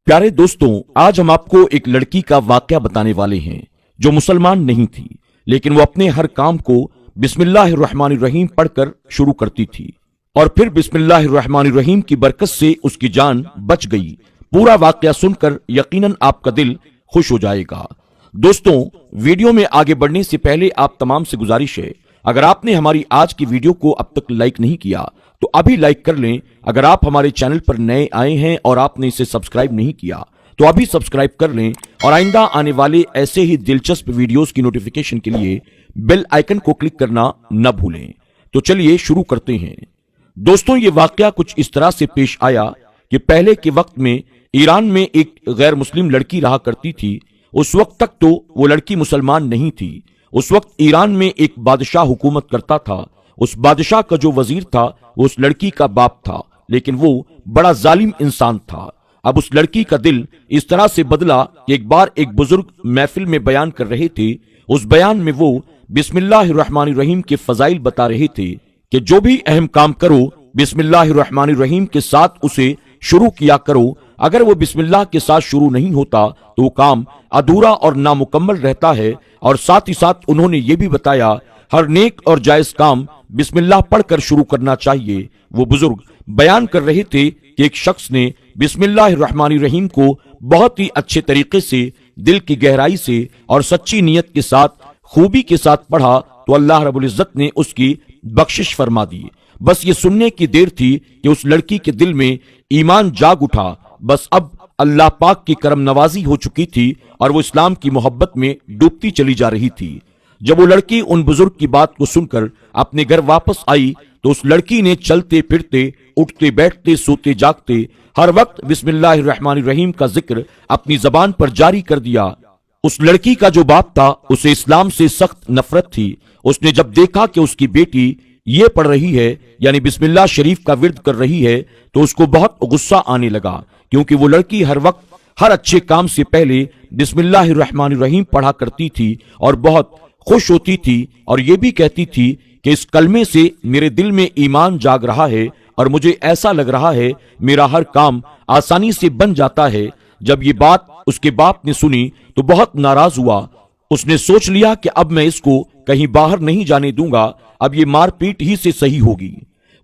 प्यारे दोस्तों, आज हम आपको एक लड़की का वाकया बताने वाले हैं जो मुसलमान नहीं थी, लेकिन वो अपने हर काम को बिस्मिल्लाहिर्रहमानिर्रहीम पढ़कर शुरू करती थी और फिर बिस्मिल्लाहिर्रहमानिर्रहीम की बरकत से उसकी जान बच गई। पूरा वाकया सुनकर यकीनन आपका दिल खुश हो जाएगा। दोस्तों, वीडियो में आगे बढ़ने से पहले आप तमाम से गुजारिश है, अगर आपने हमारी आज की वीडियो को अब तक लाइक नहीं किया तो अभी लाइक कर लें। अगर आप हमारे चैनल पर नए आए हैं और आपने इसे सब्सक्राइब नहीं किया तो अभी सब्सक्राइब कर लें और आइंदा आने वाले ऐसे ही दिलचस्प वीडियोस की नोटिफिकेशन के लिए बेल आइकन को क्लिक करना न भूलें। तो चलिए शुरू करते हैं। दोस्तों, ये वाकया कुछ इस तरह से पेश आया कि पहले के वक्त में ईरान में एक गैर मुस्लिम लड़की रहा करती थी। उस वक्त तक तो वो लड़की मुसलमान नहीं थी। उस वक्त ईरान में एक बादशाह हुकूमत करता था। उस बादशाह का जो वजीर था वो उस लड़की का बाप था, लेकिन वो बड़ा जालिम इंसान था। अब उस लड़की का दिल इस तरह से बदला कि एक बार एक बुजुर्ग महफिल में बयान कर रहे थे। उस बयान में वो बिस्मिल्लाहिर्रहमानिर्रहीम के फजाइल बता रहे थे कि जो भी अहम काम करो बिस्मिल्लाहिर्रहमानिर्रहीम के साथ उसे शुरू किया करो। अगर वो बिस्मिल्लाह के साथ शुरू नहीं होता तो वो काम अधूरा और नामुकम्मल रहता है। और साथ ही साथ उन्होंने ये भी बताया हर नेक और जायज काम बिस्मिल्लाह पढ़कर शुरू करना चाहिए। वो बुजुर्ग बयान कर रहे थे कि एक शख्स ने बिस्मिल्लाहिर्रहमानिर्रहीम को बहुत ही अच्छे तरीके से, दिल की गहराई से और सच्ची नीयत के साथ, खूबी के साथ पढ़ा तो अल्लाह रब्बुल इज्जत ने उसकी बख्शिश फरमा दी। बस ये सुनने की देर थी कि उस लड़की के दिल में ईमान जाग उठा। बस अब अल्लाह पाक की करम नवाजी हो चुकी थी और वो इस्लाम की मोहब्बत में डूबती चली जा रही थी। जब वो लड़की उन बुजुर्ग की बात को सुनकर अपने घर वापस आई तो उस लड़की ने चलते फिरते, उठते बैठते, सोते जागते हर वक्त बिस्मिल्लाहिर्रहमानिर्रहीम का जिक्र अपनी जबान पर जारी कर दिया। उस लड़की का जो बाप था उसे इस्लाम से सख्त नफरत थी। उसने जब देखा कि उसकी बेटी ये पढ़ रही है, यानी बिस्मिल्लाह शरीफ का विर्द कर रही है, तो उसको बहुत गुस्सा आने लगा, क्योंकि वो लड़की हर वक्त हर अच्छे काम से पहले बिस्मिल्लाहिर्रहमानिर्रहीम पढ़ा करती थी और बहुत खुश होती थी और ये भी कहती थी कि इस कलमे से मेरे दिल में ईमान जाग रहा है और मुझे ऐसा लग रहा है मेरा हर काम आसानी से बन जाता है। जब ये बात उसके बाप ने सुनी तो बहुत नाराज हुआ। उसने सोच लिया कि अब मैं इसको कहीं बाहर नहीं जाने दूंगा, अब ये मारपीट ही से सही होगी।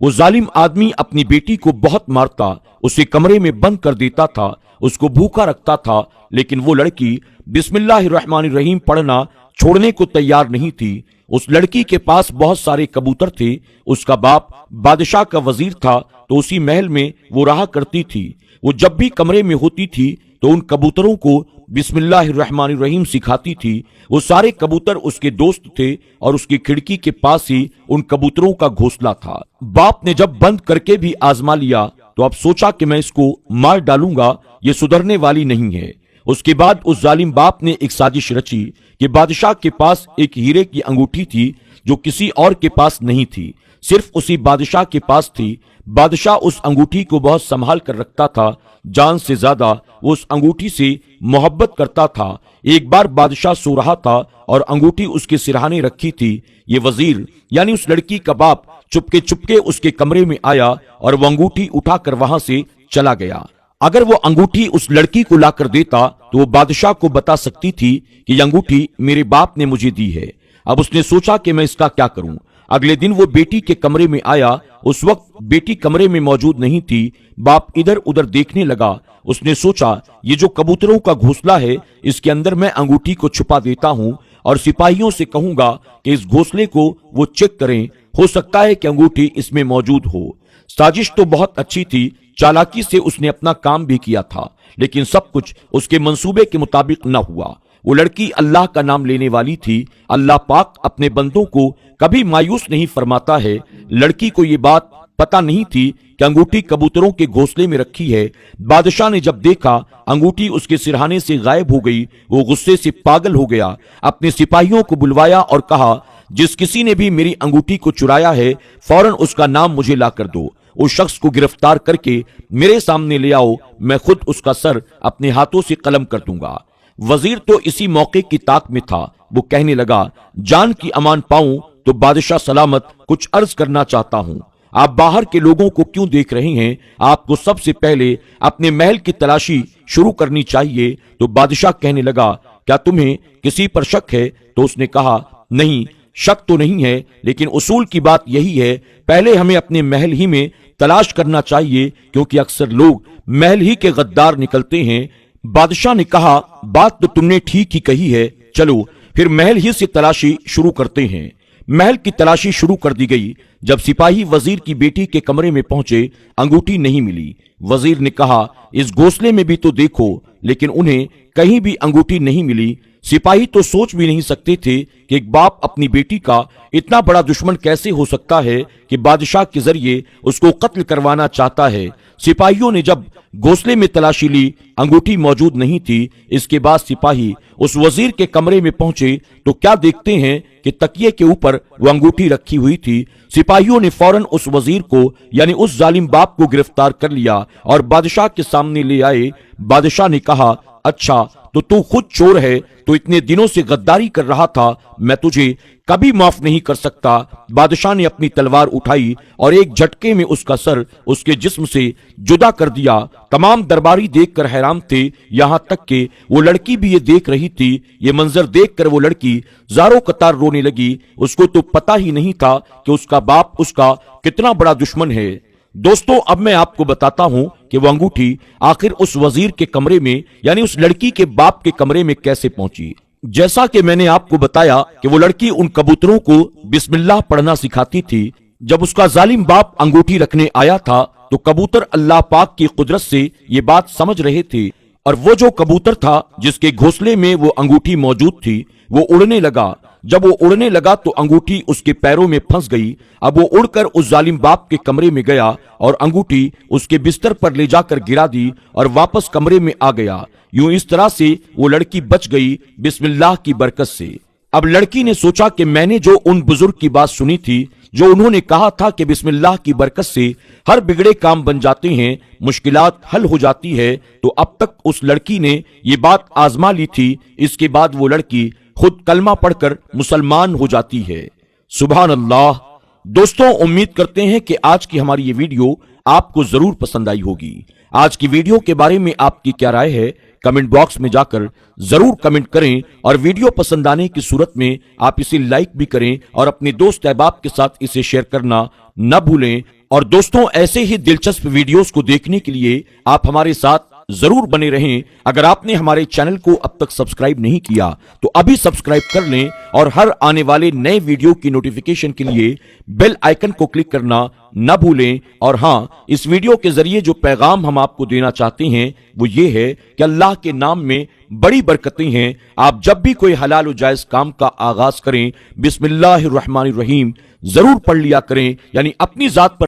वो जालिम आदमी अपनी बेटी को बहुत मारता, उसे कमरे में बंद कर देता था, उसको भूखा रखता था, लेकिन वो लड़की बिस्मिल्लाहिर्रहमानिर्रहीम पढ़ना छोड़ने को तैयार नहीं थी। उस लड़की के पास बहुत सारे कबूतर थे। उसका बाप बादशाह का वजीर था, तो उसी महल में वो रहा करती थी। वो जब भी कमरे में होती थी तो उन कबूतरों को बिस्मिल्लाहिर्रहमानिर्रहीम सिखाती थी। वो सारे कबूतर उसके दोस्त थे और उसकी खिड़की के पास ही उन कबूतरों का घोंसला था। बाप ने जब बंद करके भी आजमा लिया तो अब सोचा कि मैं इसको मार डालूंगा, ये सुधरने वाली नहीं है। उसके बाद उस जालिम बाप ने एक साजिश रची कि बादशाह के पास एक हीरे की अंगूठी थी जो किसी और के पास नहीं थी, सिर्फ उसी बादशाह के पास थी। बादशाह उस अंगूठी को बहुत संभाल कर रखता था, जान से ज्यादा वो उस अंगूठी से मोहब्बत करता था। एक बार बादशाह सो रहा था और अंगूठी उसके सिरहाने रखी थी। ये वजीर यानी उस लड़की का बाप चुपके चुपके उसके कमरे में आया और वो अंगूठी उठाकर वहां से चला गया। अगर वो अंगूठी उस लड़की को लाकर देता तो वो बादशाह को बता सकती थी कि ये अंगूठी मेरे बाप ने मुझे दी है। अब उसने सोचा कि मैं इसका क्या करूं। अगले दिन वो बेटी के कमरे में आया। उस वक्त बेटी कमरे में मौजूद नहीं थी। बाप इधर उधर देखने लगा। उसने सोचा ये जो कबूतरों का घोंसला है इसके अंदर मैं अंगूठी को छुपा देता हूं और सिपाहियों से कहूंगा कि इस घोंसले को वो चेक करें, हो सकता है कि अंगूठी इसमें मौजूद हो। साजिश तो बहुत अच्छी थी, चालाकी से उसने अपना काम भी किया था, लेकिन सब कुछ उसके मंसूबे के मुताबिक न हुआ। वो लड़की अल्लाह का नाम लेने वाली थी। अल्लाह पाक अपने बंदों को कभी मायूस नहीं फरमाता है। लड़की को ये बात पता नहीं थी कि अंगूठी कबूतरों के घोंसले में रखी है। बादशाह ने जब देखा अंगूठी उसके सिरहाने से गायब हो गई, वो गुस्से से पागल हो गया। अपने सिपाहियों को बुलवाया और कहा, जिस किसी ने भी मेरी अंगूठी को चुराया है फौरन उसका नाम मुझे ला कर दो। उस शख्स को गिरफ्तार करके मेरे सामने ले आओ, मैं खुद उसका सर अपने हाथों से कलम कर दूंगा। वजीर तो इसी मौके की ताक में था। वो कहने लगा, जान की अमान पाऊं तो बादशाह सलामत कुछ अर्ज करना चाहता हूं। आप बाहर के लोगों को क्यों देख रहे हैं? आपको सबसे पहले अपने महल की तलाशी शुरू करनी चाहिए। तो बादशाह कहने लगा, क्या तुम्हें किसी पर शक है? तो उसने कहा, नहीं, शक तो नहीं है, लेकिन उसूल की बात यही है, पहले हमें अपने महल ही में तलाश करना चाहिए, क्योंकि अक्सर लोग महल ही के गद्दार निकलते हैं। बादशाह ने कहा, बात तो तुमने ठीक ही कही है, चलो फिर महल ही से तलाशी शुरू करते हैं। महल की तलाशी शुरू कर दी गई। जब सिपाही वजीर की बेटी के कमरे में पहुंचे, अंगूठी नहीं मिली। वजीर ने कहा, इस घोंसले में भी तो देखो, लेकिन उन्हें कहीं भी अंगूठी नहीं मिली। सिपाही तो सोच भी नहीं सकते थे कि एक बाप अपनी बेटी का इतना बड़ा दुश्मन कैसे हो सकता है कि बादशाह के जरिए उसको कत्ल करवाना चाहता है। सिपाहियों ने जब घोंसले में तलाशी ली, अंगूठी मौजूद नहीं थी। इसके बाद सिपाही उस वजीर के कमरे में पहुंचे तो क्या देखते हैं कि तकिए के ऊपर वो अंगूठी रखी हुई थी। सिपाहियों ने फौरन उस वजीर को यानी उस जालिम बाप को गिरफ्तार कर लिया और बादशाह के सामने ले आए। बादशाह ने कहा, अच्छा तो तू खुद चोर है, तो इतने दिनों से गद्दारी कर रहा था, मैं तुझे कभी माफ नहीं कर सकता। बादशाह ने अपनी तलवार उठाई और एक झटके में उसका सर उसके जिस्म से जुदा कर दिया। तमाम दरबारी देखकर हैरान थे, यहां तक कि वो लड़की भी ये देख रही थी। ये मंजर देखकर वो लड़की ज़ारों कतार रोने लगी। उसको तो पता ही नहीं था कि उसका बाप उसका कितना बड़ा दुश्मन है। दोस्तों, अब मैं आपको बताता हूं कि वो अंगूठी आखिर उस वजीर के कमरे में यानी उस लड़की के बाप के कमरे में कैसे पहुंची। जैसा कि मैंने आपको बताया कि वो लड़की उन कबूतरों को बिस्मिल्लाह पढ़ना सिखाती थी। जब उसका जालिम बाप अंगूठी रखने आया था तो कबूतर अल्लाह पाक की कुदरत से ये बात समझ रहे थे, और वो जो कबूतर था जिसके घोंसले में वो अंगूठी मौजूद थी, वो उड़ने लगा। जब वो उड़ने लगा तो अंगूठी उसके पैरों में फंस गई। अब वो उड़कर उस जालिम बाप के कमरे में गया और अंगूठी उसके बिस्तर पर ले जाकर गिरा दी और वापस कमरे में आ गया। यूं इस तरह से वो लड़की बच गई बिस्मिल्लाह की बरकत से। अब लड़की ने सोचा कि मैंने जो उन बुजुर्ग की बात सुनी थी, जो उन्होंने कहा था कि बिस्मिल्लाह की बरकत से हर बिगड़े काम बन जाते हैं, मुश्किलात हल हो जाती है, तो अब तक उस लड़की ने ये बात आजमा ली थी। इसके बाद वो लड़की खुद कलमा पढ़कर मुसलमान हो जाती है। सुभान अल्लाह। दोस्तों, उम्मीद करते हैं कि आज की हमारी ये वीडियो आपको जरूर पसंद आई होगी। आज की वीडियो के बारे में आपकी क्या राय है, कमेंट बॉक्स में जाकर जरूर कमेंट करें, और वीडियो पसंद आने की सूरत में आप इसे लाइक भी करें और अपने दोस्त अहबाब के साथ इसे शेयर करना न भूलें। और दोस्तों, ऐसे ही दिलचस्प वीडियोस को देखने के लिए आप हमारे साथ जरूर बने रहें। अगर आपने हमारे चैनल को अब तक सब्सक्राइब नहीं किया तो अभी सब्सक्राइब कर लें, और हर आने वाले नए वीडियो की नोटिफिकेशन के लिए बेल आइकन को क्लिक करना न भूलें। और हां, इस वीडियो के जरिए जो पैगाम हम आपको देना चाहते हैं वो ये है कि अल्लाह के नाम में बड़ी बरकतें हैं। आप जब भी कोई हलाल और जायज काम का आगाज करें, बिस्मिल्लाहिर्रहमानिर्रहीम जरूर पढ़ लिया करें, यानी अपनी जात पर